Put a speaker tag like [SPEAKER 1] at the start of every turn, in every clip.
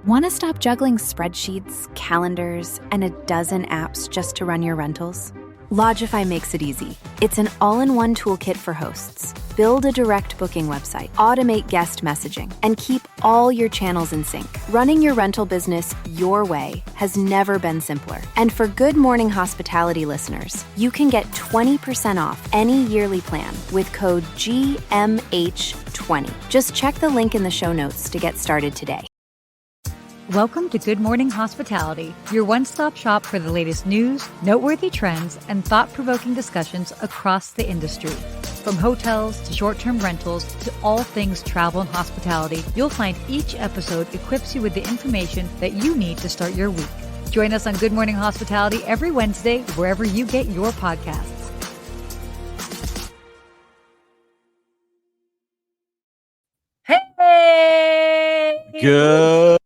[SPEAKER 1] Want to stop juggling spreadsheets, calendars, and a dozen apps just to run your rentals? Lodgify makes it easy. It's an all-in-one toolkit for hosts. Build a direct booking website, automate guest messaging, and keep all your channels in sync. Running your rental business your way has never been simpler. And for Good Morning Hospitality listeners, you can get 20% off any yearly plan with code GMH20. Just check the link in the show notes to get started today.
[SPEAKER 2] Welcome to Good Morning Hospitality, your one-stop shop for the latest news, noteworthy trends, and thought-provoking discussions across the industry. From hotels to short-term rentals to all things travel and hospitality, you'll find each episode equips you with the information that you need to start your week. Join us on Good Morning Hospitality every Wednesday, wherever you get your podcasts. Hey!
[SPEAKER 3] Good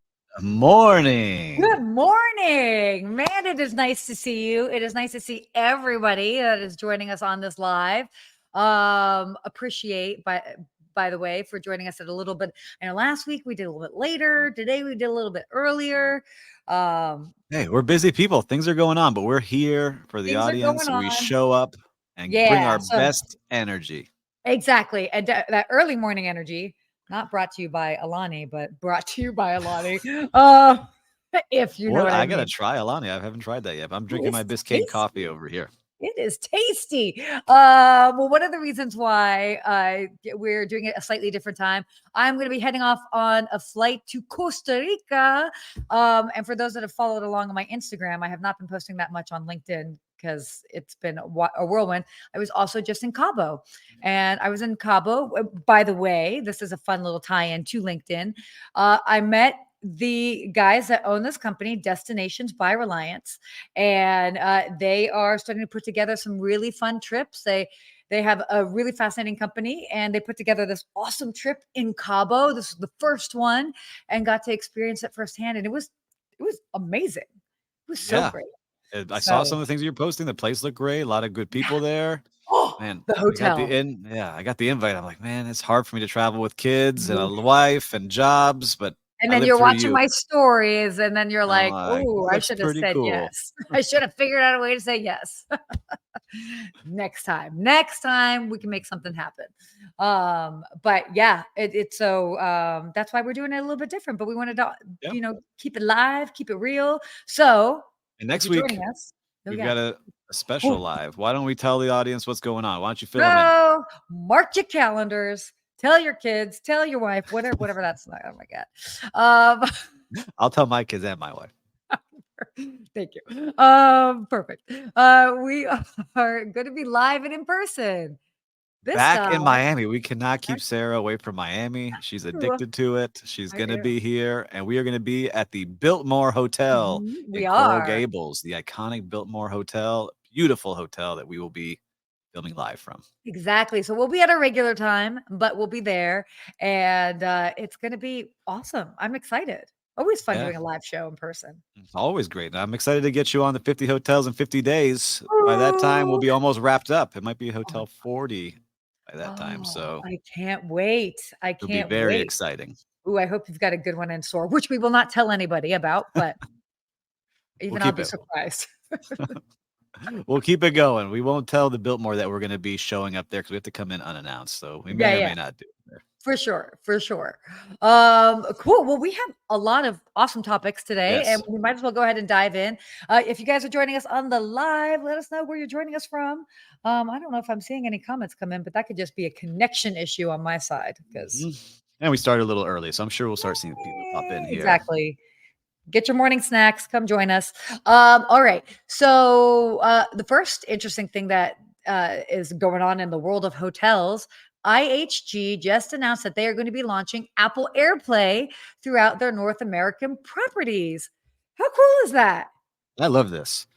[SPEAKER 3] morning.
[SPEAKER 2] Good morning, man. It is nice to see you. It is nice to see everybody that is joining us on this live. Appreciate by the way for joining us at a little bit. I know last week we did a little bit later. Today we did a little bit earlier.
[SPEAKER 3] Hey, we're busy people. Things are going on, but we're here for the audience. We show up and bring our best energy.
[SPEAKER 2] Exactly, and that early morning energy. Not brought to you by Alani, but brought to you by Alani. If you know what I mean.
[SPEAKER 3] Gotta try Alani. I haven't tried that yet. I'm drinking my Biscayne coffee over here.
[SPEAKER 2] It is tasty. Well, one of the reasons why we're doing it a slightly different time, I'm going to be heading off on a flight to Costa Rica. And for those that have followed along on my Instagram, I have not been posting that much on LinkedIn because it's been a whirlwind. I was also just in Cabo, and I was in Cabo. By the way, this is a fun little tie-in to LinkedIn. I met the guys that own this company, Destinations by Reliance, and they are starting to put together some really fun trips. They have a really fascinating company, and they put together this awesome trip in Cabo. This was the first one, and got to experience it firsthand, and it was amazing. It was so great.
[SPEAKER 3] I saw some of the things you're posting. The place looked great. A lot of good people there.
[SPEAKER 2] Oh,
[SPEAKER 3] man,
[SPEAKER 2] the hotel.
[SPEAKER 3] I got the invite. I'm like, man, it's hard for me to travel with kids and a wife and jobs, but
[SPEAKER 2] and then you're watching my stories, and then you're like, "Oh, I should have said yes. I should have figured out a way to say yes." Next time we can make something happen. But yeah, it's so that's why we're doing it a little bit different. But we wanted to, keep it live, keep it real. So.
[SPEAKER 3] And next week, we've got a special live. Why don't we tell the audience what's going on? Why don't you fill them in?
[SPEAKER 2] Mark your calendars. Tell your kids. Tell your wife. Whatever that's like. Oh, my God.
[SPEAKER 3] I'll tell my kids and my wife.
[SPEAKER 2] Thank you. Perfect. We are going to be live and in person.
[SPEAKER 3] Back in Miami. We cannot keep Sarah away from Miami. She's addicted to it. She's going to be here, and we are going to be at the Biltmore Hotel in Coral Gables, the iconic Biltmore Hotel. Beautiful hotel that we will be filming live from.
[SPEAKER 2] Exactly. So we'll be at a regular time, but we'll be there, and it's going to be awesome. I'm excited. Always fun doing a live show in person.
[SPEAKER 3] It's always great. I'm excited to get you on the 50 hotels in 50 days. By that time, we'll be almost wrapped up. It might be Hotel 40 by that time. So
[SPEAKER 2] I can't wait. It'll be
[SPEAKER 3] very exciting.
[SPEAKER 2] Ooh, I hope you've got a good one in store, which we will not tell anybody about, but even I'll be surprised.
[SPEAKER 3] We'll keep it going. We won't tell the Biltmore that we're going to be showing up there because we have to come in unannounced. So we may or may not do it there.
[SPEAKER 2] For sure. Cool. Well, we have a lot of awesome topics today, and we might as well go ahead and dive in. If you guys are joining us on the live, let us know where you're joining us from. I don't know if I'm seeing any comments come in, but that could just be a connection issue on my side because.
[SPEAKER 3] And we started a little early, so I'm sure we'll start seeing people pop in here.
[SPEAKER 2] Exactly. Get your morning snacks. Come join us. All right. So the first interesting thing that is going on in the world of hotels, IHG just announced that they are going to be launching Apple AirPlay throughout their North American properties. How cool is that?
[SPEAKER 3] I love this.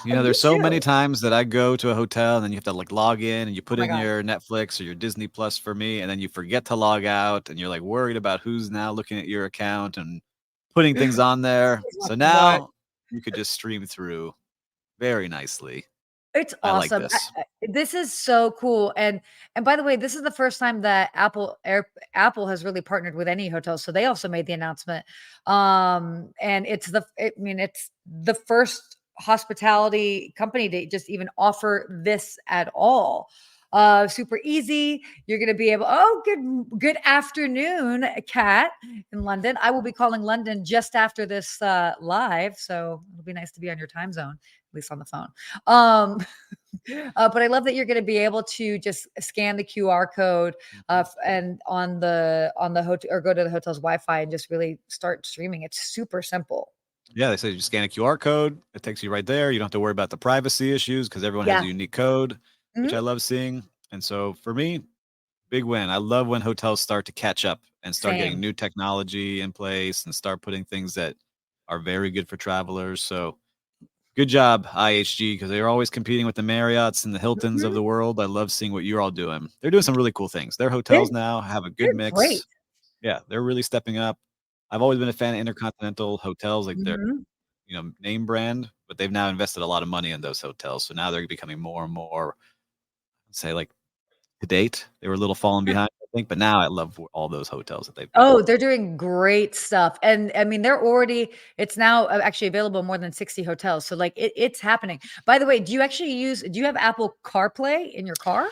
[SPEAKER 3] There's so many times that I go to a hotel and then you have to log in and you put in your Netflix or your Disney Plus for me, and then you forget to log out and you're worried about who's now looking at your account and putting things on there. So now you could just stream through very nicely.
[SPEAKER 2] It's
[SPEAKER 3] I like
[SPEAKER 2] awesome.
[SPEAKER 3] this.
[SPEAKER 2] This is so cool. And by the way, this is the first time that Apple has really partnered with any hotel. So they also made the announcement. And it's the first hospitality company to just even offer this at all. Super easy. You're going to be able, good afternoon, Kat in London. I will be calling London just after this live. So it'll be nice to be on your time zone, at least on the phone. But I love that you're going to be able to just scan the QR code and on the hotel, or go to the hotel's Wi-Fi and just really start streaming. It's super simple.
[SPEAKER 3] Yeah, they say you scan a QR code, it takes you right there. You don't have to worry about the privacy issues because everyone has a unique code, which I love seeing. And so for me, big win. I love when hotels start to catch up and start getting new technology in place and start putting things that are very good for travelers. So good job, IHG, because they're always competing with the Marriotts and the Hiltons of the world. I love seeing what you're all doing. They're doing some really cool things. Their hotels now have a good mix.
[SPEAKER 2] Great.
[SPEAKER 3] Yeah, they're really stepping up. I've always been a fan of Intercontinental hotels, like their name brand, but they've now invested a lot of money in those hotels. So now they're becoming more and more, say, like to date. They were a little falling behind, I think, but now I love all those hotels that they've got.
[SPEAKER 2] Oh, they're doing great stuff. And I mean, it's now actually available in more than 60 hotels. So like it's happening. By the way, do you have Apple CarPlay in your car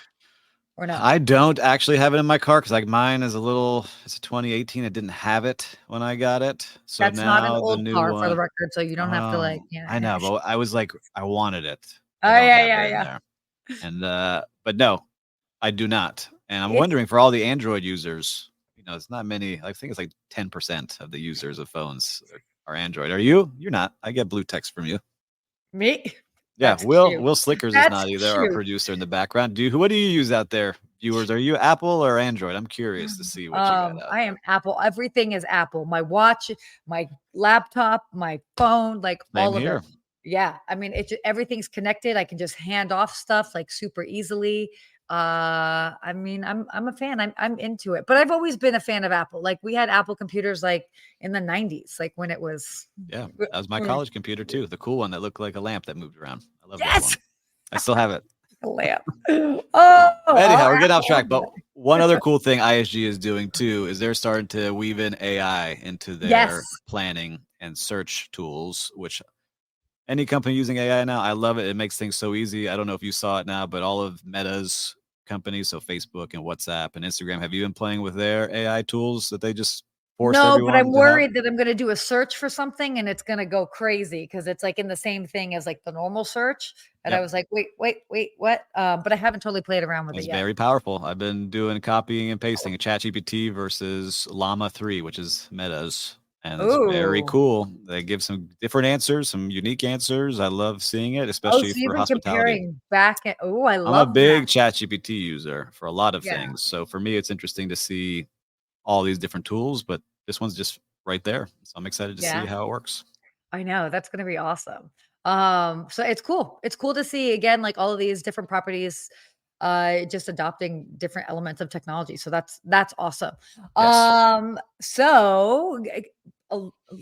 [SPEAKER 2] or no?
[SPEAKER 3] I don't actually have it in my car because like mine is it's a 2018. It didn't have it when I got it. So
[SPEAKER 2] That's
[SPEAKER 3] now
[SPEAKER 2] not an
[SPEAKER 3] the
[SPEAKER 2] old
[SPEAKER 3] new
[SPEAKER 2] car
[SPEAKER 3] one,
[SPEAKER 2] for the record. So you don't have to like,
[SPEAKER 3] I know, but I was like, I wanted it.
[SPEAKER 2] Oh,
[SPEAKER 3] I don't have
[SPEAKER 2] yeah,
[SPEAKER 3] it in
[SPEAKER 2] yeah.
[SPEAKER 3] there. And but no, I do not. And I'm
[SPEAKER 2] It's-
[SPEAKER 3] wondering for all the Android users, it's not many. I think it's like 10% of the users of phones are Android. Are you? You're not. I get blue text from you.
[SPEAKER 2] Me?
[SPEAKER 3] Yeah,
[SPEAKER 2] That's
[SPEAKER 3] Will
[SPEAKER 2] cute.
[SPEAKER 3] Slickers is
[SPEAKER 2] That's
[SPEAKER 3] not either, our
[SPEAKER 2] cute.
[SPEAKER 3] producer in the background. What do you use out there, viewers? Are you Apple or Android? I'm curious to see what you got out
[SPEAKER 2] I
[SPEAKER 3] there.
[SPEAKER 2] am Apple. Everything is Apple. My watch, my laptop, my phone, like
[SPEAKER 3] Same
[SPEAKER 2] all of
[SPEAKER 3] here.
[SPEAKER 2] it. Yeah. I mean, everything's connected. I can just hand off stuff like super easily. I mean, I'm a fan. I'm into it. But I've always been a fan of Apple. Like we had Apple computers like in the 90s, like when it was.
[SPEAKER 3] Yeah, that was my college computer too. The cool one that looked like a lamp that moved around. I love that one.
[SPEAKER 2] Yes.
[SPEAKER 3] I still have it.
[SPEAKER 2] A lamp. Oh,
[SPEAKER 3] Anyhow, we're getting off track. But one other cool thing ISG is doing too is they're starting to weave in AI into their planning and search tools, which any company using AI now, I love it. It makes things so easy. I don't know if you saw it now, but all of Meta's companies, so Facebook and WhatsApp and Instagram, have you been playing with their AI tools that they just forced
[SPEAKER 2] No,
[SPEAKER 3] everyone
[SPEAKER 2] but I'm
[SPEAKER 3] to have?
[SPEAKER 2] worried that I'm going to do a search for something and it's going to go crazy because it's like in the same thing as like the normal search. And I was like, wait, what? But I haven't totally played around with it
[SPEAKER 3] It's
[SPEAKER 2] yet.
[SPEAKER 3] very powerful. I've been doing copying and pasting a ChatGPT versus Llama 3, which is Meta's. And it's very cool. They give some different answers, some unique answers. I love seeing it, especially
[SPEAKER 2] So you've
[SPEAKER 3] for
[SPEAKER 2] been
[SPEAKER 3] hospitality.
[SPEAKER 2] comparing back. I love
[SPEAKER 3] I'm a big
[SPEAKER 2] that.
[SPEAKER 3] ChatGPT user for a lot of things. So for me, it's interesting to see all these different tools, but this one's just right there. So I'm excited to see how it works.
[SPEAKER 2] I know that's going to be awesome. So it's cool. It's cool to see again, like all of these different properties, just adopting different elements of technology. So that's awesome.
[SPEAKER 3] Yes.
[SPEAKER 2] So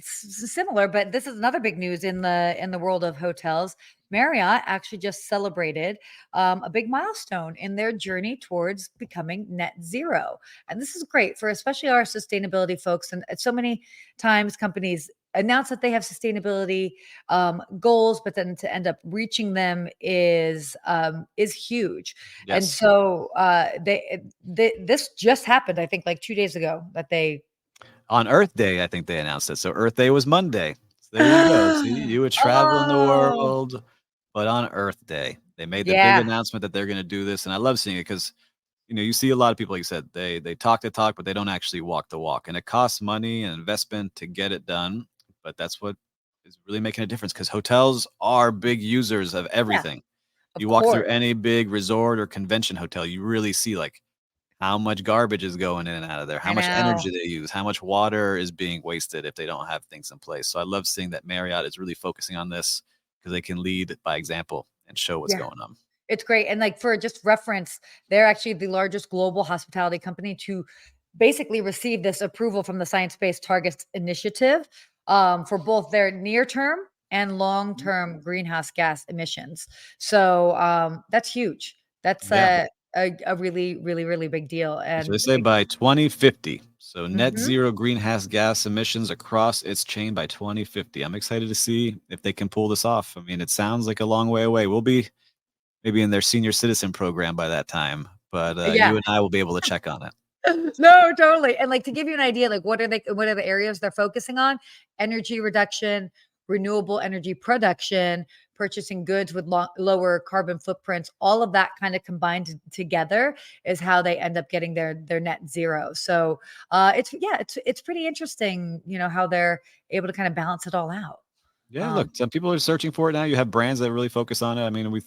[SPEAKER 2] similar, but this is another big news in the world of hotels. Marriott actually just celebrated a big milestone in their journey towards becoming net zero. And this is great for especially our sustainability folks. And so many times companies announce that they have sustainability goals, but then to end up reaching them is huge.
[SPEAKER 3] Yes.
[SPEAKER 2] And so this just happened, I think, like 2 days ago that they
[SPEAKER 3] on Earth Day, I think they announced it. So Earth Day was Monday. So there you go. See, you would travel in the world, but on Earth Day, they made the big announcement that they're going to do this. And I love seeing it because, you see a lot of people, like you said, they talk the talk, but they don't actually walk the walk. And it costs money and investment to get it done. But that's what is really making a difference because hotels are big users of everything. You walk through any big resort or convention hotel, you really see like how much garbage is going in and out of there, how much energy they use, how much water is being wasted if they don't have things in place. So I love seeing that Marriott is really focusing on this because they can lead by example and show what's going on.
[SPEAKER 2] It's great. And like for just reference, they're actually the largest global hospitality company to basically receive this approval from the Science Based Targets Initiative for both their near term and long-term greenhouse gas emissions. So that's huge. That's a really, really, really big deal.
[SPEAKER 3] So they
[SPEAKER 2] And
[SPEAKER 3] say by 2050. So net
[SPEAKER 2] Mhm.
[SPEAKER 3] zero greenhouse gas emissions across its chain by 2050. I'm excited to see if they can pull this off. I mean, it sounds like a long way away. We'll be maybe in their senior citizen program by that time, but
[SPEAKER 2] Yeah.
[SPEAKER 3] you and I will be able to check on it.
[SPEAKER 2] No, totally. And like to give you an idea, like what are the areas they're focusing on? Energy reduction, renewable energy production, purchasing goods with lower carbon footprints, all of that kind of combined together is how they end up getting their net zero. So it's pretty interesting, how they're able to kind of balance it all out.
[SPEAKER 3] Yeah,
[SPEAKER 2] Um,
[SPEAKER 3] look, some people are searching for it now. You have brands that really focus on it. I mean, we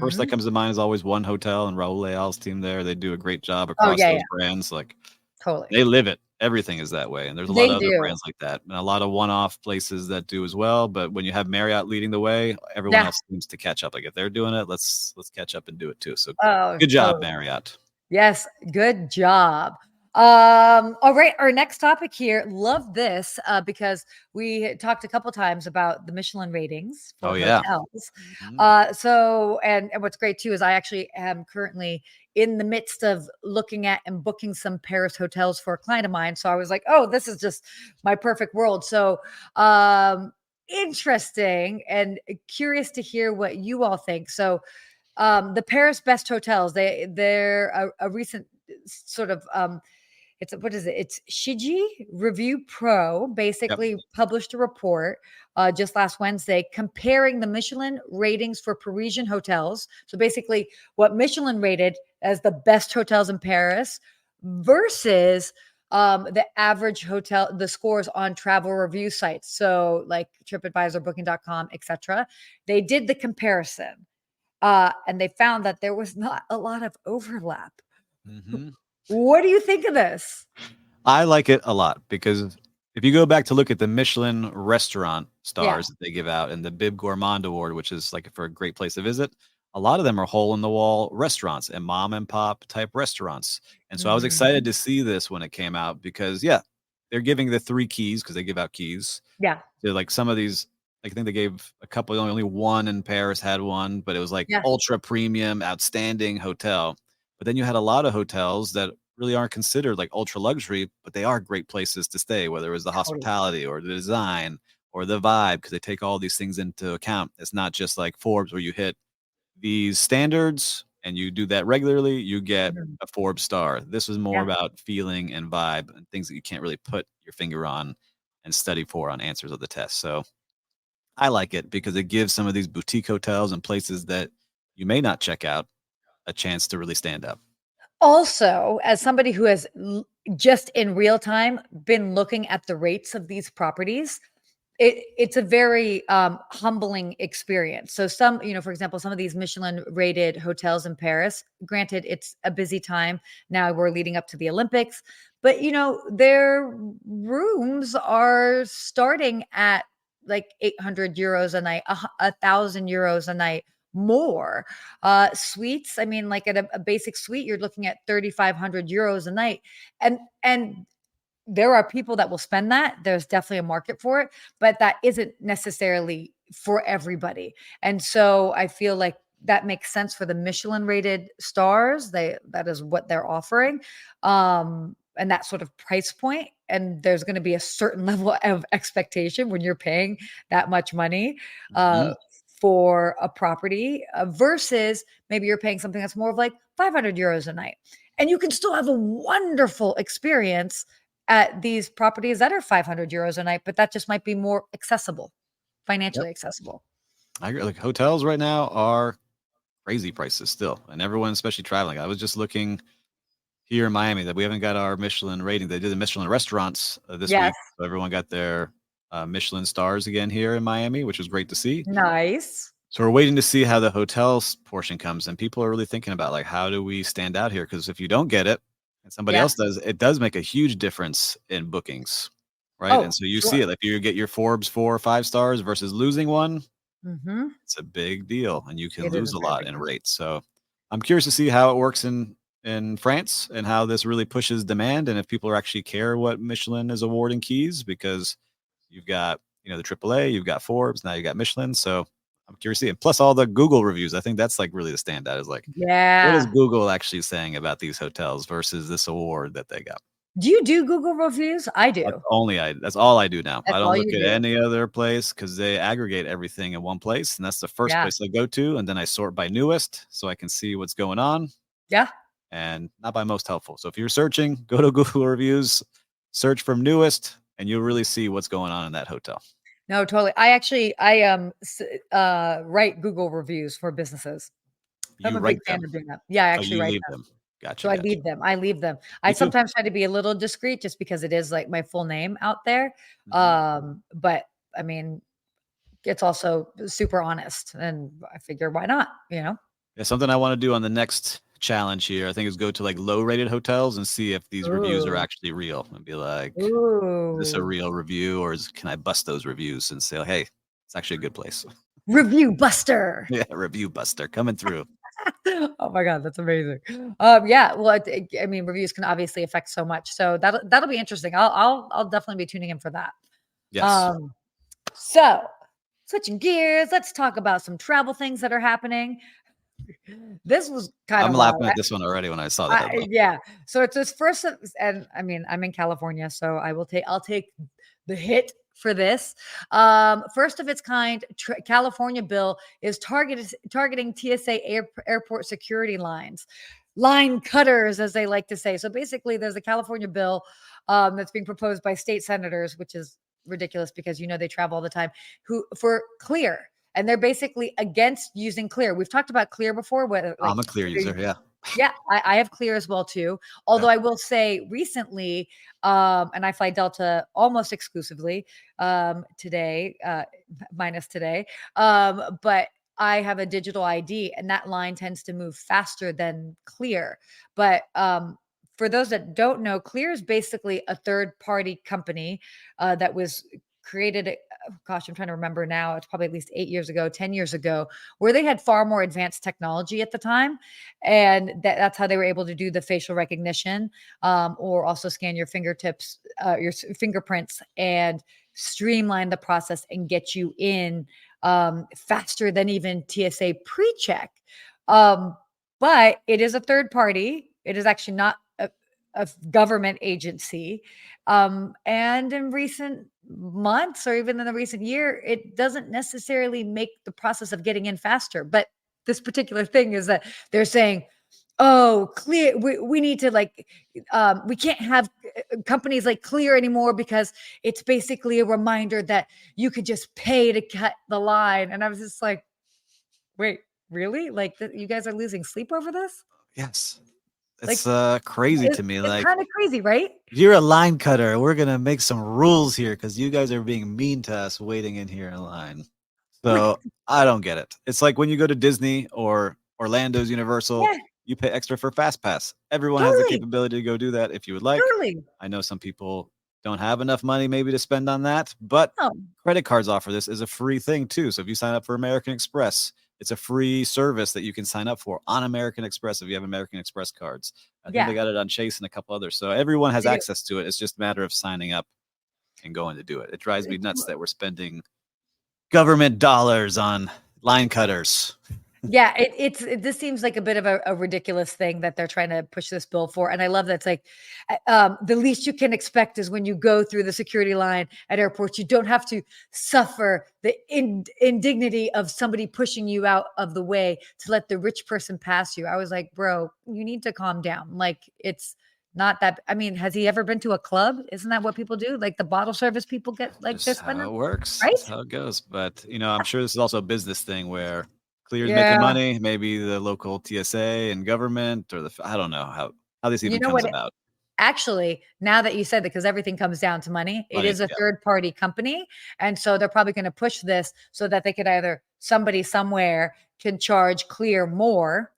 [SPEAKER 3] first that
[SPEAKER 2] mhm.
[SPEAKER 3] comes to mind is always One Hotel and Raul Leal's team there. They do a great job
[SPEAKER 2] Oh
[SPEAKER 3] across
[SPEAKER 2] yeah,
[SPEAKER 3] those
[SPEAKER 2] yeah,
[SPEAKER 3] brands. Like
[SPEAKER 2] totally.
[SPEAKER 3] they live it. Everything is that way. And there's a lot
[SPEAKER 2] They
[SPEAKER 3] of other
[SPEAKER 2] do.
[SPEAKER 3] brands like that. And a lot of one-off places that do as well. But when you have Marriott leading the way, everyone
[SPEAKER 2] Yeah.
[SPEAKER 3] else seems to catch up. Like if they're doing it, let's catch up and do it too. So
[SPEAKER 2] Oh,
[SPEAKER 3] good job,
[SPEAKER 2] totally.
[SPEAKER 3] Marriott.
[SPEAKER 2] Yes, good job. All right, our next topic here. Love this because we talked a couple times about the Michelin ratings
[SPEAKER 3] Oh
[SPEAKER 2] for
[SPEAKER 3] yeah.
[SPEAKER 2] hotels.
[SPEAKER 3] Mhm.
[SPEAKER 2] And what's great too is I actually am currently in the midst of looking at and booking some Paris hotels for a client of mine. So I was like, oh, this is just my perfect world. So interesting and curious to hear what you all think. So the Paris best hotels. They're a recent sort of it's what is it? It's Shiji Review Pro
[SPEAKER 3] Yep.
[SPEAKER 2] basically published a report just last Wednesday comparing the Michelin ratings for Parisian hotels. So basically, what Michelin rated as the best hotels in Paris versus the average hotel, the scores on travel review sites. So like TripAdvisor, Booking.com, etc. They did the comparison and they found that there was not a lot of overlap.
[SPEAKER 3] Mhm.
[SPEAKER 2] What do you think of this?
[SPEAKER 3] I like it a lot because if you go back to look at the Michelin restaurant
[SPEAKER 2] Yeah.
[SPEAKER 3] stars that they give out and the Bib Gourmand Award, which is like for a great place to visit, a lot of them are hole in the wall restaurants and mom and pop type restaurants. And so I was excited
[SPEAKER 2] Mhm.
[SPEAKER 3] to see this when it came out because, yeah, they're giving the 3 keys because they give out keys
[SPEAKER 2] Yeah.
[SPEAKER 3] to like some of these. I think they gave a couple, only one in Paris had one, but it was like
[SPEAKER 2] Yeah.
[SPEAKER 3] ultra premium, outstanding hotel. But then you had a lot of hotels that really aren't considered like ultra luxury, but they are great places to stay, whether it was the
[SPEAKER 2] Totally.
[SPEAKER 3] hospitality or the design or the vibe, because they take all these things into account. It's not just like Forbes where you hit these standards and you do that regularly, you get
[SPEAKER 2] Mhm.
[SPEAKER 3] a Forbes star. This is more
[SPEAKER 2] Yeah.
[SPEAKER 3] about feeling and vibe and things that you can't really put your finger on and study for on answers of the test. So I like it because it gives some of these boutique hotels and places that you may not check out a chance to really stand up.
[SPEAKER 2] Also, as somebody who has just in real time been looking at the rates of these properties, it's a very humbling experience. So for example, some of these Michelin rated hotels in Paris, granted it's a busy time now, we're leading up to the Olympics, but their rooms are starting at like 800 euros a night, 1,000 euros a night more. Suites, I mean, like at a basic suite you're looking at 3,500 euros a night, and there are people that will spend that. There's definitely a market for it, but that isn't necessarily for everybody. And so I feel like that makes sense for the Michelin rated stars. That is what they're offering. And that sort of price point. And there's going to be a certain level of expectation when you're paying that much money uh,
[SPEAKER 3] Mhm.
[SPEAKER 2] for a property versus maybe you're paying something that's more of like 500 euros a night. And you can still have a wonderful experience at these properties that are 500 euros a night, but that just might be more accessible,
[SPEAKER 3] Yep.
[SPEAKER 2] financially accessible.
[SPEAKER 3] I agree. Like hotels right now are crazy prices still, and everyone, especially traveling. I was just looking here in Miami that we haven't got our Michelin rating. They did the Michelin restaurants this
[SPEAKER 2] Yes.
[SPEAKER 3] week, so everyone got their Michelin stars again here in Miami, which was great to see.
[SPEAKER 2] Nice.
[SPEAKER 3] So we're waiting to see how the hotels portion comes, and people are really thinking about like how do we stand out here? Because if you don't get it and somebody
[SPEAKER 2] Yeah.
[SPEAKER 3] else does, it does make a huge difference in bookings, right? And
[SPEAKER 2] Oh,
[SPEAKER 3] so you see
[SPEAKER 2] sure.
[SPEAKER 3] it if you get your Forbes 4 or 5 stars versus losing one,
[SPEAKER 2] Mhm.
[SPEAKER 3] it's a big deal, and you can
[SPEAKER 2] It is
[SPEAKER 3] lose
[SPEAKER 2] a
[SPEAKER 3] a
[SPEAKER 2] very
[SPEAKER 3] lot
[SPEAKER 2] big
[SPEAKER 3] in
[SPEAKER 2] deal.
[SPEAKER 3] rates. So I'm curious to see how it works in France and how this really pushes demand, and if people actually care what Michelin is awarding keys, because you've got the AAA, you've got Forbes, now you got Michelin. So I'm curious to see. And plus all the Google reviews. I think that's like really the standout is like, what is Google actually saying about these hotels versus this award that they got?
[SPEAKER 2] Do you do Google reviews? I do.
[SPEAKER 3] That's all I do now.
[SPEAKER 2] That's
[SPEAKER 3] I don't look at any other place because they aggregate everything in one place. And that's the first place I go to. And then I sort by newest so I can see what's going on.
[SPEAKER 2] Yeah.
[SPEAKER 3] And not by most helpful. So if you're searching, go to Google reviews, search from newest, and you'll really see what's going on in that hotel.
[SPEAKER 2] No, totally. I write Google reviews for businesses. I'm a big fan of doing that. Yeah, I actually write them.
[SPEAKER 3] Gotcha.
[SPEAKER 2] So I leave them. I sometimes try to be a little discreet just because it is like my full name out there. But I mean, it's also super honest, and I figure why not?
[SPEAKER 3] Yeah, something I want to do on the next challenge here, I think, is go to like low-rated hotels and see if these reviews are actually real, and be like, is this a real review, or can I bust those reviews and say, hey, it's actually a good place?
[SPEAKER 2] Review buster.
[SPEAKER 3] Yeah, review buster coming through.
[SPEAKER 2] Oh my God, that's amazing. Yeah, well, I mean, reviews can obviously affect so much, so that'll be interesting. I'll definitely be tuning in for that.
[SPEAKER 3] Yes.
[SPEAKER 2] So switching gears, let's talk about some travel things that are happening. This was kind of.
[SPEAKER 3] I'm laughing at this one already when I saw that.
[SPEAKER 2] Yeah. So it's this first, and I mean, I'm in California, so I'll take the hit for this. First of its kind, California bill is targeting TSA airport security line cutters, as they like to say. So basically, there's a California bill that's being proposed by state senators, which is ridiculous because they travel all the time, for Clear. And they're basically against using Clear. We've talked about Clear before.
[SPEAKER 3] I'm a Clear user, yeah.
[SPEAKER 2] Yeah, I have Clear as well too. Although I will say recently, and I fly Delta almost exclusively today, minus today. But I have a digital ID, and that line tends to move faster than Clear. But for those that don't know, Clear is basically a third-party company that was created, gosh, I'm trying to remember now. It's probably at least 8 years ago, 10 years ago, where they had far more advanced technology at the time. And that's how they were able to do the facial recognition, or also scan your fingertips, your fingerprints, and streamline the process and get you in faster than even TSA pre-check. But it is a third party. It is actually not a government agency. And in recent months, or even in the recent year, it doesn't necessarily make the process of getting in faster. But this particular thing is that they're saying, oh, Clear, we need to we can't have companies like Clear anymore because it's basically a reminder that you could just pay to cut the line. And I was just like, wait, really? You guys are losing sleep over this?
[SPEAKER 3] Yes. It's crazy to me.
[SPEAKER 2] It's kind of crazy, right?
[SPEAKER 3] You're a line cutter. We're going to make some rules here because you guys are being mean to us waiting in here in line. So I don't get it. It's like when you go to Disney or Orlando's Universal, you pay extra for Fast Pass. Everyone has the capability to go do that if you would like. I know some people don't have enough money maybe to spend on that, but credit cards offer this as a free thing too. So if you sign up for American Express, it's a free service that you can sign up for on American Express if you have American Express cards. I think they got it on Chase and a couple others. So everyone has access to it. It's just a matter of signing up and going to do it. It drives me nuts that we're spending government dollars on line cutters.
[SPEAKER 2] Yeah, this seems like a bit of a ridiculous thing that they're trying to push this bill for. And I love that it's like the least you can expect is when you go through the security line at airports, you don't have to suffer the indignity of somebody pushing you out of the way to let the rich person pass you. I was like, bro, you need to calm down. It's not that. I mean, has he ever been to a club? Isn't that what people do? Like the bottle service people get this.
[SPEAKER 3] How it works,
[SPEAKER 2] right?
[SPEAKER 3] That's how it goes. But I'm sure this is also a business thing where Clear's making money, maybe the local TSA and government, or I don't know how this even comes about.
[SPEAKER 2] Actually, now that you said that, because everything comes down to money, it is a third party company. And so they're probably going to push this so that they could either somebody somewhere can charge Clear more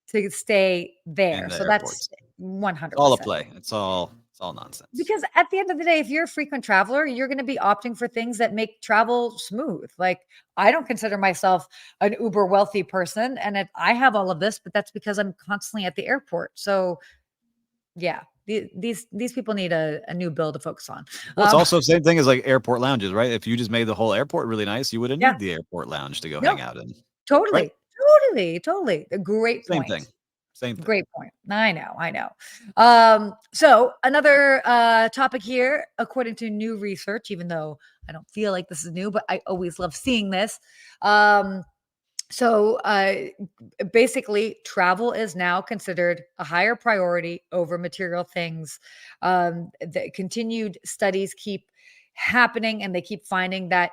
[SPEAKER 2] to stay there. So
[SPEAKER 3] airports.
[SPEAKER 2] That's 100%.
[SPEAKER 3] It's all a play. It's all nonsense.
[SPEAKER 2] Because at the end of the day, if you're a frequent traveler, you're going to be opting for things that make travel smooth. I don't consider myself an uber wealthy person, and I have all of this, but that's because I'm constantly at the airport. So yeah, These people need a new bill to focus on.
[SPEAKER 3] Well, it's also the same thing as like airport lounges, right? If you just made the whole airport really nice, you wouldn't
[SPEAKER 2] Yeah.
[SPEAKER 3] need the airport lounge to go
[SPEAKER 2] No,
[SPEAKER 3] hang out in. Right?
[SPEAKER 2] totally. A great
[SPEAKER 3] Same
[SPEAKER 2] point.
[SPEAKER 3] thing. Same thing.
[SPEAKER 2] Great point. I know. So another topic here, according to new research, even though I don't feel like this is new, but I always love seeing this. So basically, travel is now considered a higher priority over material things. The continued studies keep happening, and they keep finding that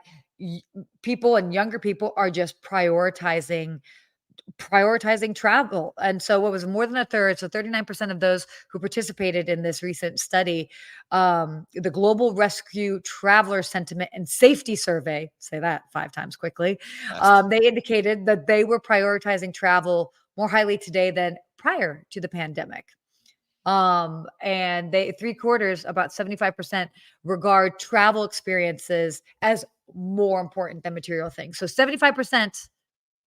[SPEAKER 2] people and younger people are just prioritizing travel. And so what was more than a third, so 39% of those who participated in this recent study, the Global Rescue Traveler Sentiment and Safety Survey, say that 5 times quickly, they indicated that they were prioritizing travel more highly today than prior to the pandemic. And they 3/4, about 75%, regard travel experiences as more important than material things. So 75%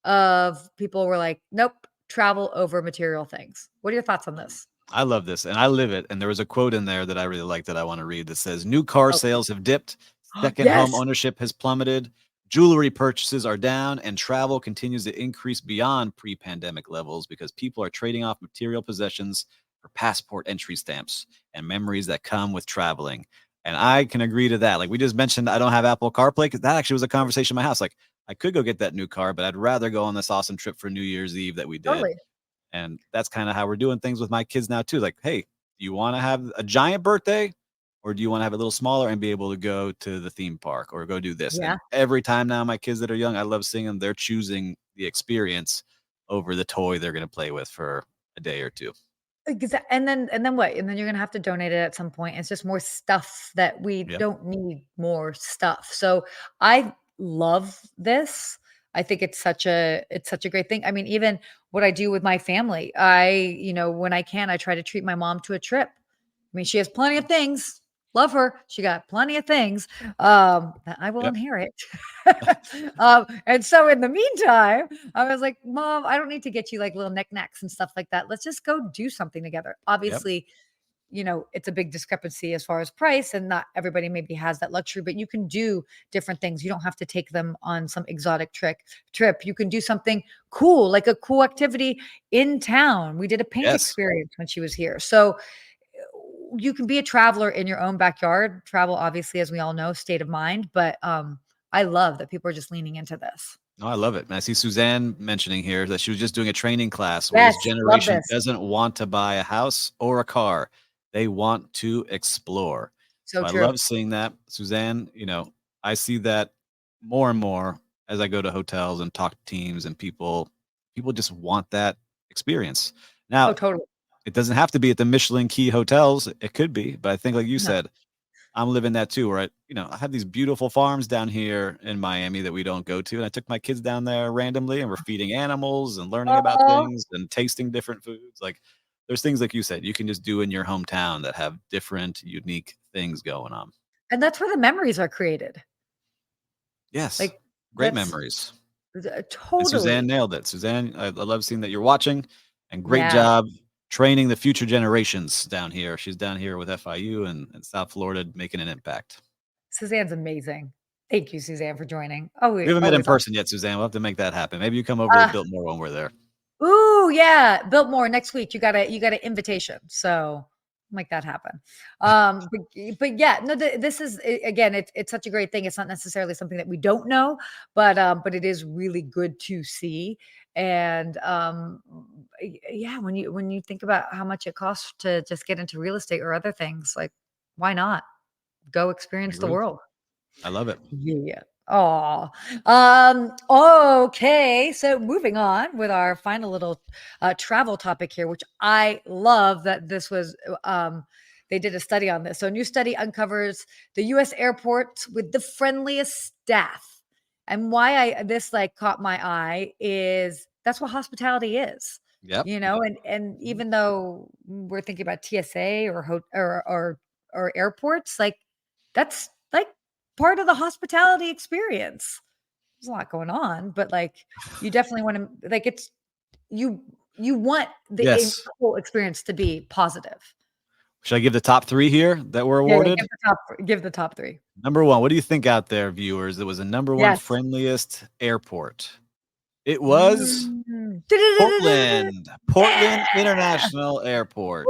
[SPEAKER 2] of people were like, nope, travel over material things. What are your thoughts on this?
[SPEAKER 3] I love this and I live it. And there was a quote in there that I really like that I want to read that says, "New car sales have dipped, second home
[SPEAKER 2] Yes.
[SPEAKER 3] ownership has plummeted, jewelry purchases are down, and travel continues to increase beyond pre-pandemic levels because people are trading off material possessions for passport entry stamps and memories that come with traveling." And I can agree to that. Like we just mentioned, I don't have Apple CarPlay because that actually was a conversation in my house. Like I could go get that new car, but I'd rather go on this awesome trip for New Year's Eve that we did.
[SPEAKER 2] Totally.
[SPEAKER 3] And that's kind of how we're doing things with my kids now too. Like, hey, do you want to have a giant birthday or do you want to have a little smaller and be able to go to the theme park or go do this?
[SPEAKER 2] Yeah.
[SPEAKER 3] And every time now my kids that are young, I love seeing them, they're choosing the experience over the toy they're going to play with for a day or two.
[SPEAKER 2] And then what? And then you're gonna have to donate it at some point. It's just more stuff that we
[SPEAKER 3] Yep.
[SPEAKER 2] don't need more stuff. So I love this. I think it's such a great thing. I mean, even what I do with my family, when I can, I try to treat my mom to a trip. I mean, she has plenty of things. Love her. She got plenty of things that I will
[SPEAKER 3] Yep.
[SPEAKER 2] inherit. And so in the meantime, I was like, Mom, I don't need to get you like little knickknacks and stuff like that. Let's just go do something together. Obviously, it's a big discrepancy as far as price, and not everybody maybe has that luxury, but you can do different things. You don't have to take them on some exotic trip. You can do something cool, like a cool activity in town. We did a paint
[SPEAKER 3] Yes.
[SPEAKER 2] experience when she was here. So you can be a traveler in your own backyard. Travel, obviously, as we all know, state of mind, but I love that people are just leaning into this.
[SPEAKER 3] Oh, I love it. And I see Suzanne mentioning here that she was just doing a training class where this
[SPEAKER 2] Yes, love
[SPEAKER 3] generation
[SPEAKER 2] this.
[SPEAKER 3] doesn't want to buy a house or a car. They want to explore.
[SPEAKER 2] So
[SPEAKER 3] So I
[SPEAKER 2] true.
[SPEAKER 3] love seeing that. Suzanne, I see that more and more as I go to hotels and talk to teams and people just want that experience. Now,
[SPEAKER 2] Oh, totally.
[SPEAKER 3] it doesn't have to be at the Michelin key hotels. It could be, but I think like you
[SPEAKER 2] No.
[SPEAKER 3] said, I'm living that too, where I have these beautiful farms down here in Miami that we don't go to. And I took my kids down there randomly and we're feeding animals and learning about
[SPEAKER 2] Oh,
[SPEAKER 3] things and tasting different foods. Like there's things like you said, you can just do in your hometown that have different, unique things going on.
[SPEAKER 2] and that's where the memories are created.
[SPEAKER 3] Yes.
[SPEAKER 2] Like
[SPEAKER 3] Great
[SPEAKER 2] that's
[SPEAKER 3] memories. And Suzanne
[SPEAKER 2] totally.
[SPEAKER 3] nailed it. Suzanne, I love seeing that you're watching and great
[SPEAKER 2] Yeah.
[SPEAKER 3] job training the future generations down here. She's down here with FIU and South Florida making an impact.
[SPEAKER 2] Suzanne's amazing. Thank you, Suzanne, for joining. Oh,
[SPEAKER 3] We haven't met in
[SPEAKER 2] always awesome.
[SPEAKER 3] person yet, Suzanne. We'll have to make that happen. Maybe you come over to Biltmore when we're there.
[SPEAKER 2] Ooh, yeah, Biltmore next week. You got an invitation, so make that happen. But yeah, no, this is again, it's such a great thing. It's not necessarily something that we don't know, but it is really good to see. And yeah, when you think about how much it costs to just get into real estate or other things, like why not go experience the
[SPEAKER 3] Agree.
[SPEAKER 2] world?
[SPEAKER 3] I love it.
[SPEAKER 2] Yeah. Oh, okay. So moving on with our final little travel topic here, which I love that this was, they did a study on this. So a new study uncovers the U.S. airports with the friendliest staff. And why this like caught my eye is that's what hospitality is.
[SPEAKER 3] Yep.
[SPEAKER 2] And even though we're thinking about TSA or airports, like that's like part of the hospitality experience. There's a lot going on, but like you definitely want to like you want the
[SPEAKER 3] Yes.
[SPEAKER 2] whole experience to be positive.
[SPEAKER 3] Should I give the top 3 here that were
[SPEAKER 2] Yeah,
[SPEAKER 3] awarded?
[SPEAKER 2] give the top 3.
[SPEAKER 3] Number 1, what do you think out there, viewers? It was the number 1
[SPEAKER 2] Yes.
[SPEAKER 3] friendliest airport. It was
[SPEAKER 2] Mm.
[SPEAKER 3] Portland. Portland
[SPEAKER 2] Yeah!
[SPEAKER 3] International Airport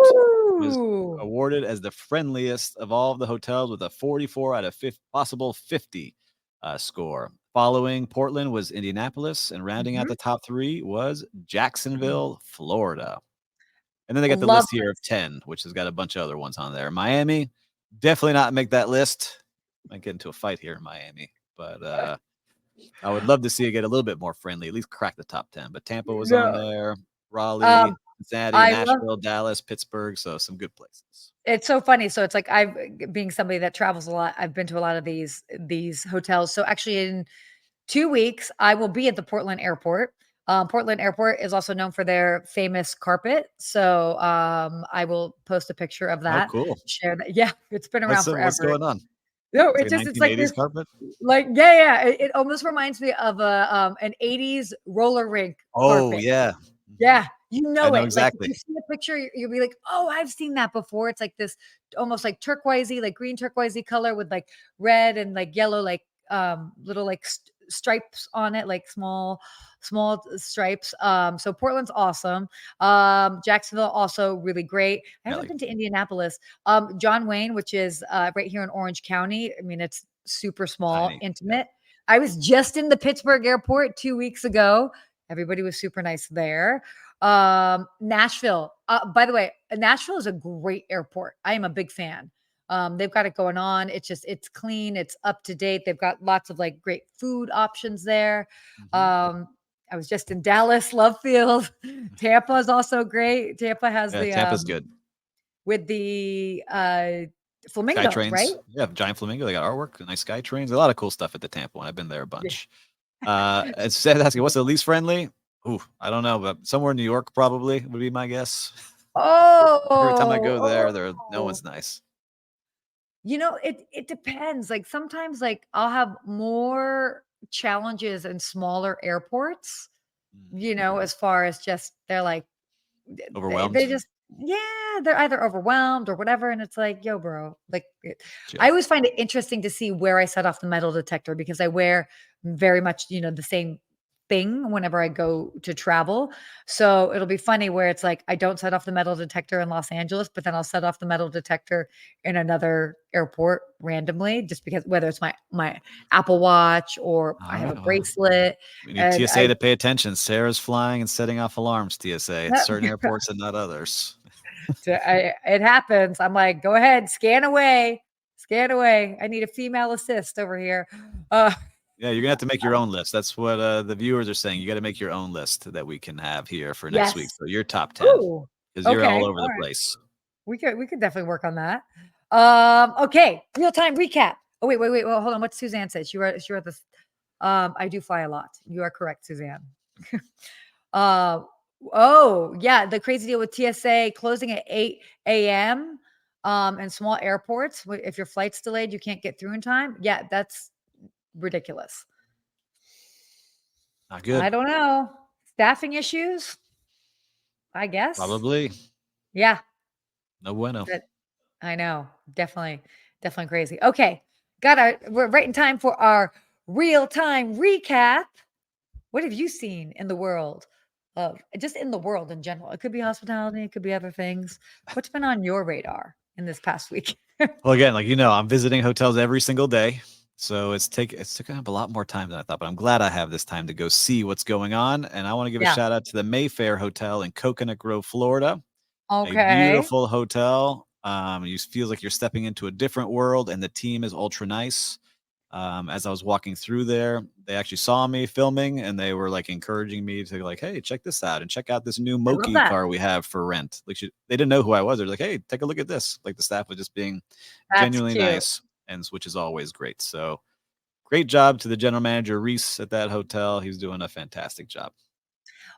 [SPEAKER 3] was
[SPEAKER 2] Woo!
[SPEAKER 3] awarded as the friendliest of all of the hotels with a 44 out of possible 50 score. Following Portland was Indianapolis, and rounding out
[SPEAKER 2] Mhm.
[SPEAKER 3] the top 3 was Jacksonville, Florida. And then they got the
[SPEAKER 2] Love
[SPEAKER 3] list here of 10, which has got a bunch of other ones on there. Miami, definitely not make that list. Might get into a fight here in Miami, but I would love to see it get a little bit more friendly, at least crack the top 10. But Tampa was on
[SPEAKER 2] No.
[SPEAKER 3] there, Raleigh,
[SPEAKER 2] Um,
[SPEAKER 3] Cincinnati,
[SPEAKER 2] I love
[SPEAKER 3] Nashville, Dallas, Pittsburgh. So some good places.
[SPEAKER 2] It's so funny. So it's like being somebody that travels a lot, I've been to a lot of these hotels. So actually in 2 weeks, I will be at the Portland Airport. Portland Airport is also known for their famous carpet. So I will post a picture of
[SPEAKER 3] Oh,
[SPEAKER 2] that,
[SPEAKER 3] cool.
[SPEAKER 2] share that. Yeah, it's been around
[SPEAKER 3] What's
[SPEAKER 2] forever.
[SPEAKER 3] going on?
[SPEAKER 2] No,
[SPEAKER 3] It's like a
[SPEAKER 2] it's like
[SPEAKER 3] 1980s
[SPEAKER 2] this,
[SPEAKER 3] carpet?
[SPEAKER 2] like, yeah. It almost reminds me of an 80s roller rink
[SPEAKER 3] Oh,
[SPEAKER 2] carpet.
[SPEAKER 3] yeah. Mhm.
[SPEAKER 2] Yeah, you
[SPEAKER 3] I
[SPEAKER 2] know
[SPEAKER 3] know
[SPEAKER 2] it. Like, if
[SPEAKER 3] exactly.
[SPEAKER 2] you see a picture, you'll be like, "Oh, I've seen that before." It's like this almost like turquoisey, like green turquoisey color with like red and like yellow, like little like stripes on it, like small stripes. So Portland's awesome. Jacksonville also really great. I
[SPEAKER 3] Yeah,
[SPEAKER 2] haven't
[SPEAKER 3] like
[SPEAKER 2] been to Indianapolis. John Wayne, which is right here in Orange County. I mean, it's super small,
[SPEAKER 3] tiny. Yeah.
[SPEAKER 2] intimate. I was just in the Pittsburgh airport 2 weeks ago. Everybody was super nice there. Nashville. By the way, Nashville is a great airport. I am a big fan. They've got it going on. It's clean, it's up to date. They've got lots of like great food options there.
[SPEAKER 3] Mhm.
[SPEAKER 2] I was just in Dallas, Love Field. Tampa is also great. Tampa has
[SPEAKER 3] Yeah,
[SPEAKER 2] the
[SPEAKER 3] Tampa's good.
[SPEAKER 2] with the
[SPEAKER 3] Sky
[SPEAKER 2] flamingos, right?
[SPEAKER 3] trains. Yeah, giant flamingo. They got artwork, nice sky trains. A lot of cool stuff at the Tampa one. I've been there a
[SPEAKER 2] Yeah.
[SPEAKER 3] bunch. It's Seth asking, what's the least friendly? Ooh, I don't know, but somewhere in New York probably would be my guess. Every time I go there, no
[SPEAKER 2] Oh.
[SPEAKER 3] one's nice.
[SPEAKER 2] It depends. Like sometimes like I'll have more challenges in smaller airports, as far as just they're like they
[SPEAKER 3] Overwhelmed.
[SPEAKER 2] just they're either overwhelmed or whatever. And it's like, yo, bro, like
[SPEAKER 3] Yeah.
[SPEAKER 2] I always find it interesting to see where I set off the metal detector because I wear very much, the same thing whenever I go to travel. So it'll be funny where it's like I don't set off the metal detector in Los Angeles, but then I'll set off the metal detector in another airport randomly, just because whether it's my Apple Watch or I
[SPEAKER 3] All
[SPEAKER 2] have a
[SPEAKER 3] right. Well,
[SPEAKER 2] bracelet.
[SPEAKER 3] we need
[SPEAKER 2] And
[SPEAKER 3] TSA to pay attention. Sarah's flying and setting off alarms, TSA, at certain
[SPEAKER 2] I
[SPEAKER 3] airports and not others.
[SPEAKER 2] it happens. I'm like, go ahead, scan away, scan away. I need a female assist over here.
[SPEAKER 3] Yeah, you're gonna have to make your own list. That's what the viewers are saying. You got to make your own list that we can have here for next week.
[SPEAKER 2] Yes.
[SPEAKER 3] So your top 10,
[SPEAKER 2] Ooh.
[SPEAKER 3] because you're
[SPEAKER 2] Okay.
[SPEAKER 3] all over
[SPEAKER 2] All
[SPEAKER 3] the
[SPEAKER 2] right.
[SPEAKER 3] place.
[SPEAKER 2] We could definitely work on that. Okay. Real time recap. Oh, wait. Well, hold on. What Suzanne said. She wrote this. I do fly a lot. You are correct, Suzanne. Oh, yeah. The crazy deal with TSA closing at 8 a.m. And small airports. If your flight's delayed, you can't get through in time. Yeah, that's ridiculous.
[SPEAKER 3] Not good.
[SPEAKER 2] I don't know. Staffing issues, I guess.
[SPEAKER 3] Probably.
[SPEAKER 2] Yeah.
[SPEAKER 3] No bueno.
[SPEAKER 2] I know. Definitely crazy. Okay. We're right in time for our real-time recap. What have you seen in the world just in the world in general? It could be hospitality, it could be other things. What's been on your radar in this past week?
[SPEAKER 3] Well, again, like I'm visiting hotels every single day. So it's taken up a lot more time than I thought, but I'm glad I have this time to go see what's going on. And I want to give a
[SPEAKER 2] Yeah.
[SPEAKER 3] shout out to the Mayfair Hotel in Coconut Grove, Florida. A
[SPEAKER 2] Okay.
[SPEAKER 3] beautiful hotel. You feels like you're stepping into a different world, and the team is ultra nice. As I was walking through there, they actually saw me filming, and they were like encouraging me to like, "Hey, check this out, and check out this new
[SPEAKER 2] I love
[SPEAKER 3] Moki
[SPEAKER 2] that.
[SPEAKER 3] car we have for rent." Like they didn't know who I was. They're like, "Hey, take a look at this." Like the staff was just being
[SPEAKER 2] That's
[SPEAKER 3] genuinely
[SPEAKER 2] cute.
[SPEAKER 3] nice, and which is always great. So great job to the general manager Reese at that hotel. He's doing a fantastic job.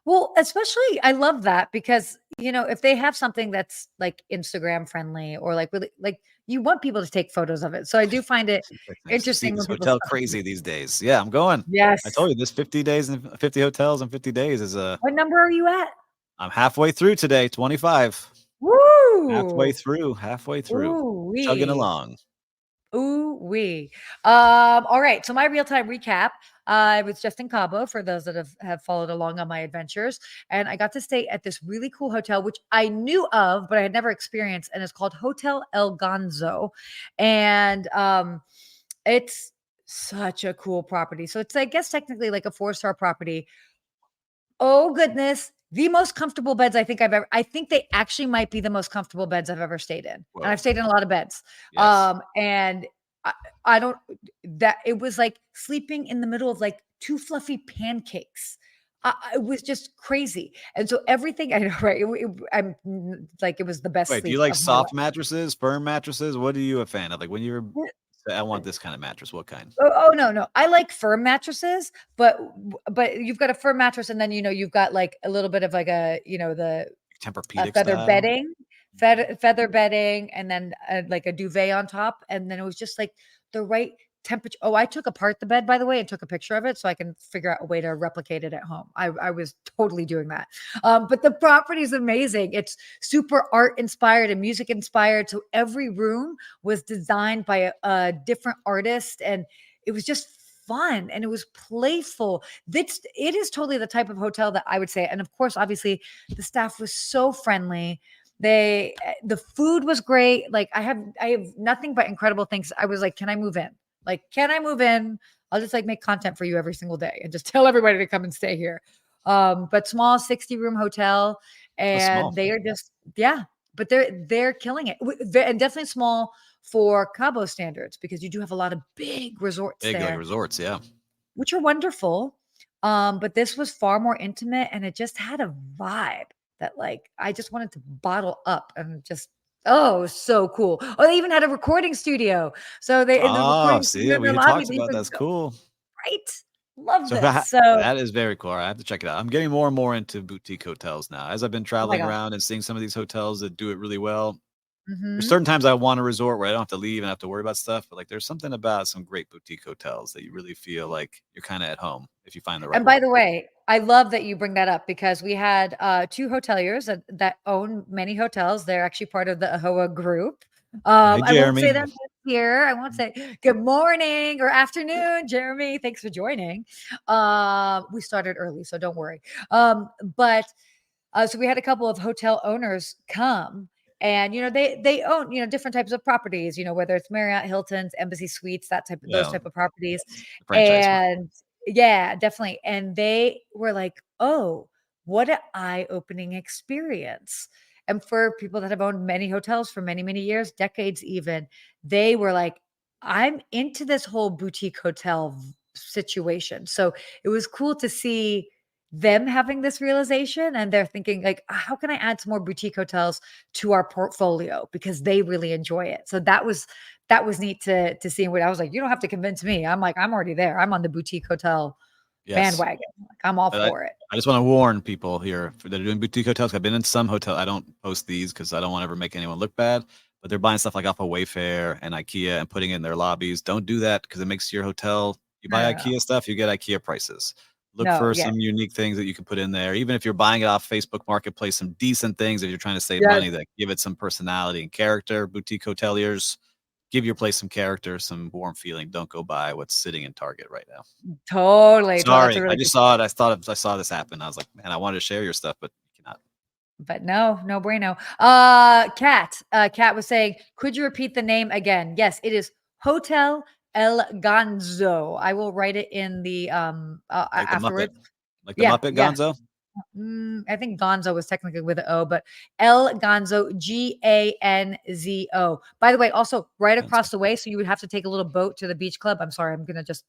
[SPEAKER 2] Well, especially I love that because, if they have something that's like Instagram friendly or like really like you want people to take photos of it. So I do find it interesting
[SPEAKER 3] This
[SPEAKER 2] when people
[SPEAKER 3] hotel crazy these days. Yeah, I'm going.
[SPEAKER 2] Yes.
[SPEAKER 3] I told you this 50 days and 50 hotels in 50 days is
[SPEAKER 2] What number are you at?
[SPEAKER 3] I'm halfway through today, 25.
[SPEAKER 2] Woo!
[SPEAKER 3] Halfway through, chugging
[SPEAKER 2] Ooh-wee.
[SPEAKER 3] along.
[SPEAKER 2] Ooh-wee. All right. So my real-time recap. I was just in Cabo for those that have followed along on my adventures. And I got to stay at this really cool hotel, which I knew of, but I had never experienced. And it's called Hotel El Ganzo. And it's such a cool property. So it's, I guess, technically like a 4-star property. Oh goodness. The most comfortable beds I think they actually might be the most comfortable beds I've ever stayed in.
[SPEAKER 3] Whoa.
[SPEAKER 2] And I've stayed in a lot of beds.
[SPEAKER 3] Yes.
[SPEAKER 2] And I don't that it was like sleeping in the middle of like 2 fluffy pancakes. It was just crazy. And so everything I know, right? I'm like, it was the best
[SPEAKER 3] Wait, do
[SPEAKER 2] sleep
[SPEAKER 3] you like
[SPEAKER 2] of my life.
[SPEAKER 3] soft mattresses, firm mattresses? What are you a fan of? Like when you're, I want this kind of mattress. What kind?
[SPEAKER 2] Oh, no. I like firm mattresses, but you've got a firm mattress and then, you've got like a little bit of like the
[SPEAKER 3] Tempur-Pedic
[SPEAKER 2] feather
[SPEAKER 3] style?
[SPEAKER 2] bedding, feather bedding, and then like a duvet on top. And then it was just like the right temperature. Oh, I took apart the bed, by the way, and took a picture of it so I can figure out a way to replicate it at home. I was totally doing that. But the property is amazing. It's super art inspired and music inspired. So every room was designed by a different artist, and it was just fun and it was playful. It is totally the type of hotel that I would say. And of course, obviously, the staff was so friendly. The food was great. Like I have nothing but incredible things. I was like, can I move in? Like, can I move in? I'll just like make content for you every single day and just tell everybody to come and stay here. But small 60-room hotel,
[SPEAKER 3] That's small.
[SPEAKER 2] and they are just, yeah, but they're killing it. And definitely small for Cabo standards, because you do have a lot of big resorts
[SPEAKER 3] Big like
[SPEAKER 2] there,
[SPEAKER 3] resorts, yeah.
[SPEAKER 2] which are wonderful. But this was far more intimate, and it just had a vibe that like I just wanted to bottle up and just, oh, so cool. Oh, they even had a recording studio. So they in the
[SPEAKER 3] Oh,
[SPEAKER 2] recording
[SPEAKER 3] see,
[SPEAKER 2] studio in
[SPEAKER 3] we
[SPEAKER 2] their
[SPEAKER 3] had
[SPEAKER 2] lobby,
[SPEAKER 3] talked
[SPEAKER 2] they
[SPEAKER 3] about
[SPEAKER 2] even
[SPEAKER 3] that's cool.
[SPEAKER 2] right. Love
[SPEAKER 3] So
[SPEAKER 2] this. So
[SPEAKER 3] that is very cool. I have to check it out. I'm getting more and more into boutique hotels now. As I've been
[SPEAKER 2] oh my
[SPEAKER 3] traveling
[SPEAKER 2] gosh.
[SPEAKER 3] around and seeing some of these hotels that do it really well. There's
[SPEAKER 2] Mhm.
[SPEAKER 3] certain times I want a resort where I don't have to leave and have to worry about stuff, but like there's something about some great boutique hotels that you really feel like you're kind of at home if you find the right
[SPEAKER 2] And by
[SPEAKER 3] one.
[SPEAKER 2] the way, I love that you bring that up, because we had 2 hoteliers that own many hotels. They're actually part of the AHOA group.
[SPEAKER 3] Hey,
[SPEAKER 2] I won't say
[SPEAKER 3] Jeremy.
[SPEAKER 2] them here. I won't say good morning or afternoon, Jeremy. Thanks for joining. We started early, so don't worry. But so we had a couple of hotel owners come, and they own different types of properties. Whether it's Marriott, Hilton's, Embassy Suites, those
[SPEAKER 3] Yeah,
[SPEAKER 2] type of properties,
[SPEAKER 3] the franchise one.
[SPEAKER 2] and yeah, definitely. And they were like, "Oh, what an eye-opening experience." And for people that have owned many hotels for many, many years, decades even, they were like, "I'm into this whole boutique hotel situation." So it was cool to see them having this realization, and they're thinking like, how can I add some more boutique hotels to our portfolio, because they really enjoy it. So that was neat to see. What I was like, you don't have to convince me. I'm like, I'm already there. I'm on the boutique hotel
[SPEAKER 3] Yes.
[SPEAKER 2] bandwagon. Like, I'm all
[SPEAKER 3] But
[SPEAKER 2] for it.
[SPEAKER 3] I just want to warn people here that are doing boutique hotels. I've been in some hotel. I don't post these because I don't want to ever make anyone look bad. But they're buying stuff like off of Wayfair and IKEA and putting it in their lobbies. Don't do that because it makes your hotel. You
[SPEAKER 2] No,
[SPEAKER 3] buy
[SPEAKER 2] no, no,
[SPEAKER 3] IKEA stuff, you get IKEA prices. Look
[SPEAKER 2] no.
[SPEAKER 3] for
[SPEAKER 2] Yeah,
[SPEAKER 3] some unique things that you can put in there. Even if you're buying it off Facebook Marketplace, some decent things if you're trying to save
[SPEAKER 2] yeah,
[SPEAKER 3] money that give it some personality and character. Boutique hoteliers, give your place some character, some warm feeling. Don't go buy what's sitting in Target right now.
[SPEAKER 2] totally. That's a
[SPEAKER 3] Sorry, I
[SPEAKER 2] really
[SPEAKER 3] just
[SPEAKER 2] good
[SPEAKER 3] saw
[SPEAKER 2] point.
[SPEAKER 3] it. I saw this happen. I was like, man, I wanted to share your stuff, but you cannot.
[SPEAKER 2] But no, no bueno. Kat was saying, could you repeat the name again? Yes, it is Hotel El Ganzo. I will write it in the
[SPEAKER 3] Like the Muppet,
[SPEAKER 2] afterwards.
[SPEAKER 3] like the
[SPEAKER 2] Yeah,
[SPEAKER 3] Muppet
[SPEAKER 2] yeah.
[SPEAKER 3] Gonzo.
[SPEAKER 2] I think Gonzo was technically with an O, but El Ganzo, Ganzo. By the way, also right
[SPEAKER 3] Gonzo.
[SPEAKER 2] across the way, so you would have to take a little boat to the beach club. I'm sorry, I'm gonna just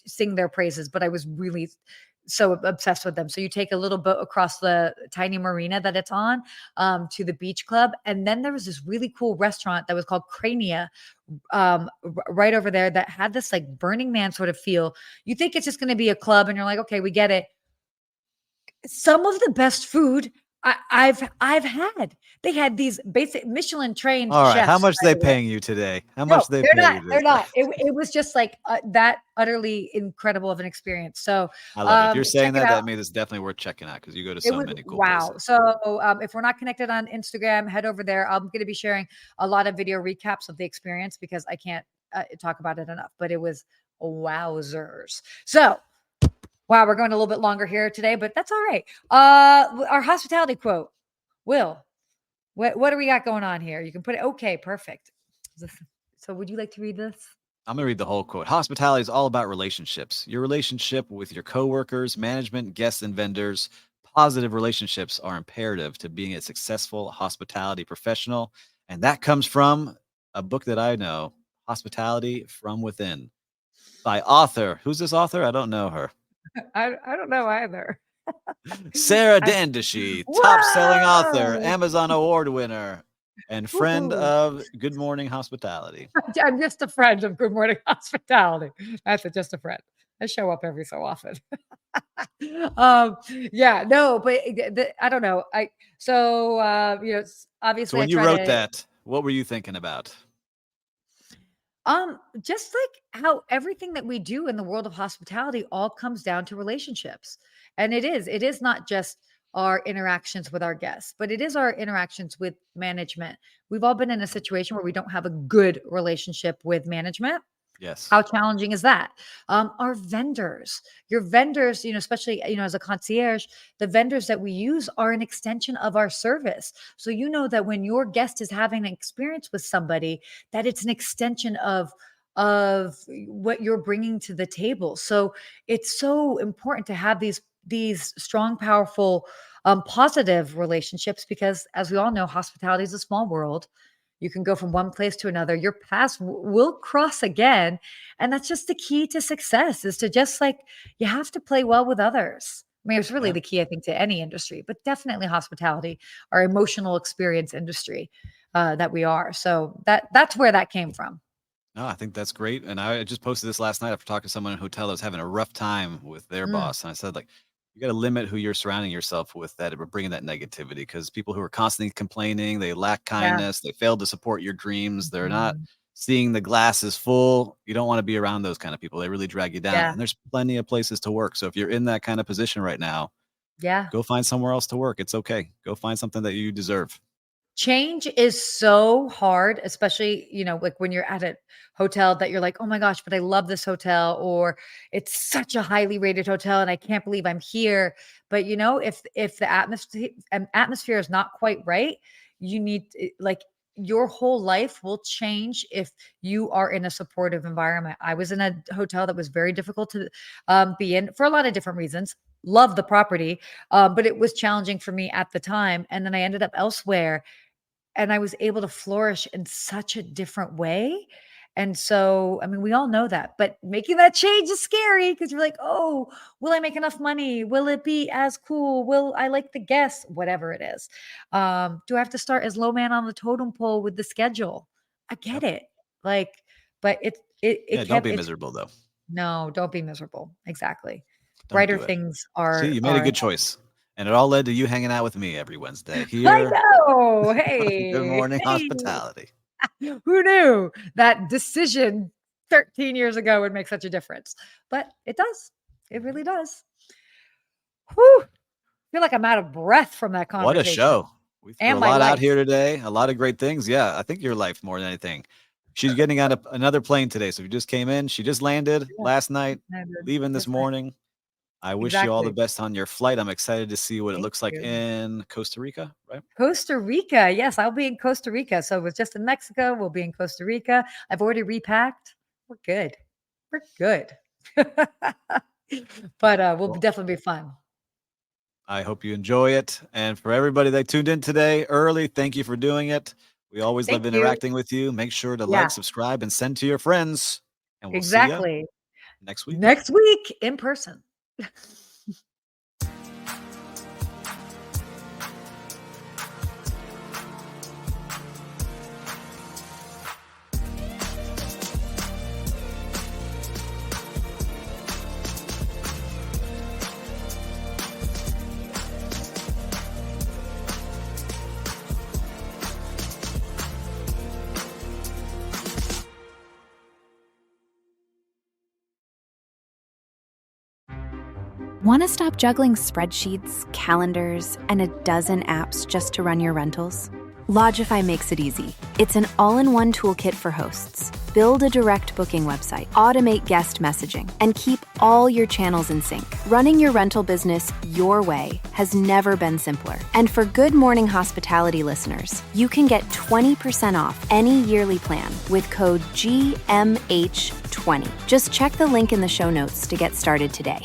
[SPEAKER 2] sing their praises, but I was really so obsessed with them. So you take a little boat across the tiny marina that it's on, to the beach club, and then there was this really cool restaurant that was called Crania, right over there, that had this like Burning Man sort of feel. You think it's just going to be a club, and you're like, okay, we get it. Some of the best food I've had. They had these basic Michelin trained
[SPEAKER 3] All right. How
[SPEAKER 2] chefs,
[SPEAKER 3] much
[SPEAKER 2] by
[SPEAKER 3] they
[SPEAKER 2] the way.
[SPEAKER 3] paying you today? How
[SPEAKER 2] No,
[SPEAKER 3] much they
[SPEAKER 2] they're
[SPEAKER 3] pay
[SPEAKER 2] not.
[SPEAKER 3] you
[SPEAKER 2] They're
[SPEAKER 3] today?
[SPEAKER 2] not. It was just like that utterly incredible of an experience. So
[SPEAKER 3] I love it. If you're
[SPEAKER 2] check
[SPEAKER 3] saying
[SPEAKER 2] it
[SPEAKER 3] that,
[SPEAKER 2] out.
[SPEAKER 3] that means it's definitely worth checking out because you go to
[SPEAKER 2] It
[SPEAKER 3] so
[SPEAKER 2] was
[SPEAKER 3] many cool
[SPEAKER 2] wow.
[SPEAKER 3] places.
[SPEAKER 2] So if we're not connected on Instagram, head over there. I'm going to be sharing a lot of video recaps of the experience because I can't talk about it enough. But it was wowzers. So wow, we're going a little bit longer here today, but that's all right. Our hospitality quote, Will. What do we got going on here? You can put it. Okay, perfect. So would you like to read this?
[SPEAKER 3] I'm going to read the whole quote. Hospitality is all about relationships. Your relationship with your coworkers, management, guests, and vendors. Positive relationships are imperative to being a successful hospitality professional. And that comes from a book that I know, Hospitality from Within, by author. Who's this author? I don't know her.
[SPEAKER 2] I don't know either.
[SPEAKER 3] Sarah Dandishy, top-selling author,
[SPEAKER 2] Whoa!
[SPEAKER 3] Amazon award winner, and friend
[SPEAKER 2] Woo-hoo.
[SPEAKER 3] of Good Morning Hospitality.
[SPEAKER 2] I'm just a friend of Good Morning Hospitality. That's it, just a friend. I show up every so often. Yeah, no, but I don't know. Obviously
[SPEAKER 3] So
[SPEAKER 2] I
[SPEAKER 3] when you
[SPEAKER 2] try
[SPEAKER 3] wrote
[SPEAKER 2] to
[SPEAKER 3] that, what were you thinking about?
[SPEAKER 2] just like how everything that we do in the world of hospitality all comes down to relationships. And it is not just our interactions with our guests, but it is our interactions with management. We've all been in a situation where we don't have a good relationship with management.
[SPEAKER 3] Yes.
[SPEAKER 2] How challenging is that? Our vendors, your vendors, especially, as a concierge, the vendors that we use are an extension of our service. So, that when your guest is having an experience with somebody, that it's an extension of what you're bringing to the table. So it's so important to have these strong, powerful, positive relationships because, as we all know, hospitality is a small world. You can go from one place to another. Your paths will cross again. And that's just the key to success is to just like, you have to play well with others. I mean, it's really
[SPEAKER 3] Yeah.
[SPEAKER 2] the key, I think, to any industry, but definitely hospitality, our emotional experience industry that we are. So that's where that came from.
[SPEAKER 3] No, I think that's great. And I just posted this last night after talking to someone in a hotel that was having a rough time with their
[SPEAKER 2] Mm,
[SPEAKER 3] boss. And I said, like, you got to limit who you're surrounding yourself with that are bringing that negativity because people who are constantly complaining, they lack
[SPEAKER 2] yeah.
[SPEAKER 3] kindness, they fail to support your dreams, they're not
[SPEAKER 2] Mhm.
[SPEAKER 3] seeing the glass is full. You don't want to be around those kind of people. They really drag you down.
[SPEAKER 2] Yeah.
[SPEAKER 3] And there's plenty of places to work. So if you're in that kind of position right now,
[SPEAKER 2] Yeah.
[SPEAKER 3] go find somewhere else to work. It's okay. Go find something that you deserve.
[SPEAKER 2] Change is so hard, especially, like when you're at a hotel that you're like, oh my gosh, but I love this hotel, or it's such a highly rated hotel and I can't believe I'm here. But if the atmosphere is not quite right, you need like your whole life will change if you are in a supportive environment. I was in a hotel that was very difficult to be in for a lot of different reasons. Love the property, but it was challenging for me at the time. And then I ended up elsewhere and I was able to flourish in such a different way. And so, I mean, we all know that, but making that change is scary because you're like, oh, will I make enough money? Will it be as cool? Will I like the guests? Whatever it is. Do I have to start as low man on the totem pole with the schedule? I get
[SPEAKER 3] Yep.
[SPEAKER 2] it. Like, but
[SPEAKER 3] Yeah. Don't be miserable though.
[SPEAKER 2] no, don't be miserable. Exactly.
[SPEAKER 3] Don't
[SPEAKER 2] Brighter
[SPEAKER 3] do it.
[SPEAKER 2] things
[SPEAKER 3] See,
[SPEAKER 2] are,
[SPEAKER 3] you made a good choice. And it all led to you hanging out with me every Wednesday
[SPEAKER 2] I
[SPEAKER 3] here.
[SPEAKER 2] know.
[SPEAKER 3] Good
[SPEAKER 2] Hey,
[SPEAKER 3] Morning
[SPEAKER 2] hey.
[SPEAKER 3] Hospitality.
[SPEAKER 2] Who knew that decision 13 years ago would make such a difference? But it does. It really does. Whew. I feel like I'm out of breath from that
[SPEAKER 3] What a
[SPEAKER 2] conversation
[SPEAKER 3] show. We threw
[SPEAKER 2] and
[SPEAKER 3] a
[SPEAKER 2] my
[SPEAKER 3] lot out
[SPEAKER 2] life.
[SPEAKER 3] here today. A lot of great things. Yeah, I think your life more than anything. She's getting on another plane today. So if you just came in, she just landed
[SPEAKER 2] Yeah,
[SPEAKER 3] last night,
[SPEAKER 2] I did.
[SPEAKER 3] leaving this
[SPEAKER 2] That's right.
[SPEAKER 3] morning. I wish you all the
[SPEAKER 2] Exactly.
[SPEAKER 3] best on your flight. I'm excited to see what it
[SPEAKER 2] Thank
[SPEAKER 3] looks like
[SPEAKER 2] you.
[SPEAKER 3] in Costa Rica, right?
[SPEAKER 2] Costa Rica. Yes, I'll be in Costa Rica. So it was just in Mexico. We'll be in Costa Rica. I've already repacked. We're good. We're good. But will
[SPEAKER 3] Well,
[SPEAKER 2] definitely be fun.
[SPEAKER 3] I hope you enjoy it. And for everybody that tuned in today early, thank you for doing it. We always love
[SPEAKER 2] Thank you.
[SPEAKER 3] interacting with you. Make sure to
[SPEAKER 2] Yeah,
[SPEAKER 3] like, subscribe, and send to your friends. And we'll see you
[SPEAKER 2] exactly.
[SPEAKER 3] next week.
[SPEAKER 2] Next week in person.
[SPEAKER 1] Want to stop juggling spreadsheets, calendars, and a dozen apps just to run your rentals? Lodgify makes it easy. It's an all-in-one toolkit for hosts. Build a direct booking website, automate guest messaging, and keep all your channels in sync. Running your rental business your way has never been simpler. And for Good Morning Hospitality listeners, you can get 20% off any yearly plan with code GMH20. Just check the link in the show notes to get started today.